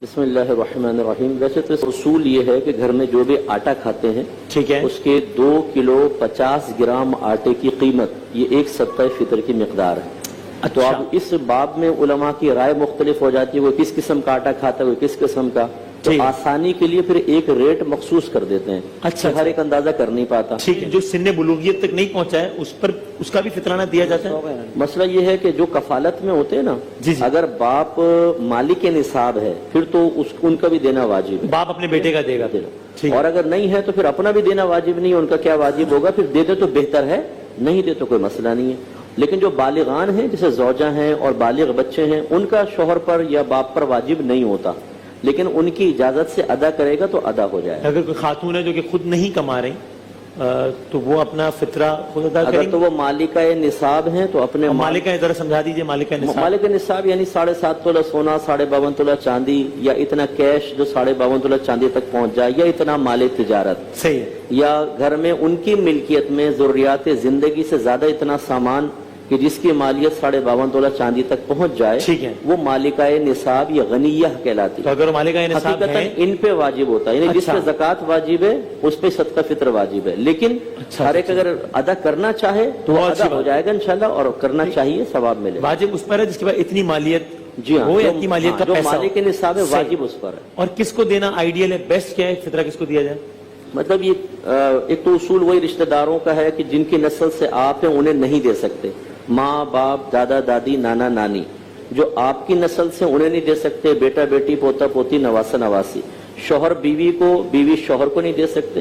بسم اللہ الرحمن الرحیم۔ ویسے تو اصول یہ ہے کہ گھر میں جو بھی آٹا کھاتے ہیں ٹھیک ہے، اس کے 2 کلو 50 گرام آٹے کی قیمت یہ ایک صدقہ فطر کی مقدار ہے۔ تو اب اس باب میں علماء کی رائے مختلف ہو جاتی ہے، وہ کس قسم کا آٹا کھاتا ہے، وہ کس قسم کا، تو آسانی کے لیے پھر ایک ریٹ مخصوص کر دیتے ہیں۔ اچھا، ہر ایک اندازہ کر نہیں پاتا۔ ٹھیک ہے، جو سن بلوغیت تک نہیں پہنچا ہے اس پر اس کا بھی فطرانہ دیا جاتا ہے۔ مسئلہ یہ ہے کہ جو کفالت میں ہوتے ہیں نا، جی اگر باپ مالک نصاب ہے پھر تو ان کا بھی دینا واجب ہے، باپ اپنے بیٹے کا دے گا۔ اور اگر نہیں ہے تو پھر اپنا بھی دینا واجب نہیں ہے، ان کا کیا واجب ہوگا، پھر دے دے تو بہتر ہے، نہیں دے تو کوئی مسئلہ نہیں ہے۔ لیکن جو بالغان ہیں جیسے زوجہ ہیں اور بالغ بچے ہیں، ان کا شوہر پر یا باپ پر واجب نہیں ہوتا، لیکن ان کی اجازت سے ادا کرے گا تو ادا ہو جائے۔ اگر کوئی خاتون ہے جو کہ خود نہیں کما رہی تو وہ اپنا فطرہ خود ادا کریں اگر تو وہ مالکہ نصاب ہیں تو اپنے مالکہ ذرا سمجھا دیجئے مالکہ نصاب۔ مالک نصاب یعنی 7.5 تولہ سونا، 52.5 تولہ چاندی، یا اتنا کیش جو 52.5 تولہ چاندی تک پہنچ جائے، یا اتنا مال تجارت، صحیح ہے، یا گھر میں ان کی ملکیت میں ضروریات زندگی سے زیادہ اتنا سامان کہ جس کی مالیت 52.5 تولہ چاندی تک پہنچ جائے، ٹھیک ہے، وہ مالکہ نصاب یا غنیہ کہلاتی تو ہے۔ اگر مالکہ نصاب حقیقتاً ہے ان پہ واجب ہوتا ہے، یعنی جس پہ زکوٰۃ واجب ہے اس پہ صدقہ فطر واجب ہے، لیکن ہر ایک اگر ادا کرنا چاہے تو ادا ہو جائے گا انشاءاللہ، اور کرنا چاہیے ثواب ملے گا۔ واجب اس پر ہے جس کے بعد اتنی مالیت جی ہاں، ہو یا اتنی مالیت کا جو پیسہ مالک نصاب ہے واجب اس پر ہے۔ اور کس کو دینا آئیڈیل ہے، بیسٹ کیا ہے، فطرہ کس کو دیا جائے؟ مطلب یہ ایک تو اصول وہی رشتہ داروں کا ہے کہ جن کی نسل سے آپ ہیں انہیں نہیں دے سکتے، ماں باپ دادا دادی نانا نانی، جو آپ کی نسل سے انہیں نہیں دے سکتے، بیٹا بیٹی پوتا پوتی نواسہ نواسی، شوہر بیوی کو، بیوی شوہر کو نہیں دے سکتے،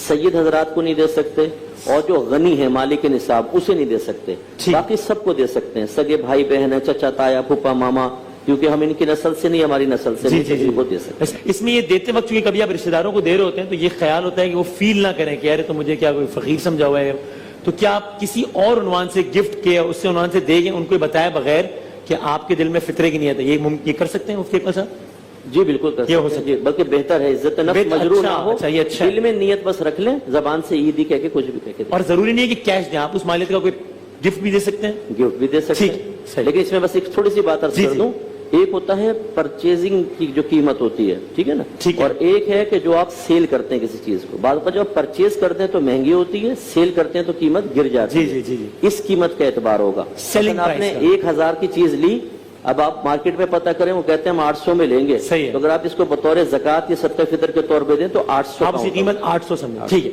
سید حضرات کو نہیں دے سکتے، اور جو غنی ہے مالک نصاب اسے نہیں دے سکتے، باقی سب کو دے سکتے ہیں، سگے بھائی بہن ہیں، چچا تایا پھوپا ماما، کیونکہ ہم ان کی نسل سے نہیں ہماری نسل سے نہیں کو دے سکتے۔ اس میں یہ دیتے وقت چونکہ کبھی آپ رشتہ داروں کو دے رہے ہوتے ہیں تو یہ خیال ہوتا ہے کہ وہ فیل نہ کریں کہ یار تو مجھے کیا کوئی فقیر سمجھا ہوا ہے، تو کیا آپ کسی اور عنوان سے گفٹ کیا اس سے عنوان سے دے گئے ان کو بتایا بغیر کہ آپ کے دل میں فطرے کی نیت ہے، یہ کر سکتے ہیں مفتی اکمل صاحب؟ جی بالکل کر سکتے ہیں، بلکہ بہتر ہے عزت نفس مجروح نہ ہو، دل میں نیت بس رکھ لیں، زبان سے عیدی کہہ کے کچھ بھی کہہ کے، اور ضروری نہیں ہے کہ کیش دیں، آپ اس مالیت کا کوئی گفٹ بھی دے سکتے ہیں، گفٹ بھی دے سکتے ہیں، لیکن اس میں بس ایک تھوڑی سی بات عرض کر دوں، ایک ہوتا ہے پرچیزنگ کی جو قیمت ہوتی ہے، ٹھیک ہے نا، اور ایک ہے کہ جو آپ سیل کرتے ہیں کسی چیز کو، بعض اوقات جب آپ پرچیز کرتے ہیں تو مہنگی ہوتی ہے، سیل کرتے ہیں تو قیمت گر جاتی ہے، اس قیمت کا اعتبار ہوگا۔ آپ نے 1000 کی چیز لی، اب آپ مارکیٹ میں پتہ کریں وہ کہتے ہیں ہم 800 میں لیں گے، تو اگر آپ اس کو بطور زکوٰۃ یا صدقہ فطر کے طور پہ دیں تو 800 آپ اسی قیمت 800 سمجھیں، ٹھیک ہے۔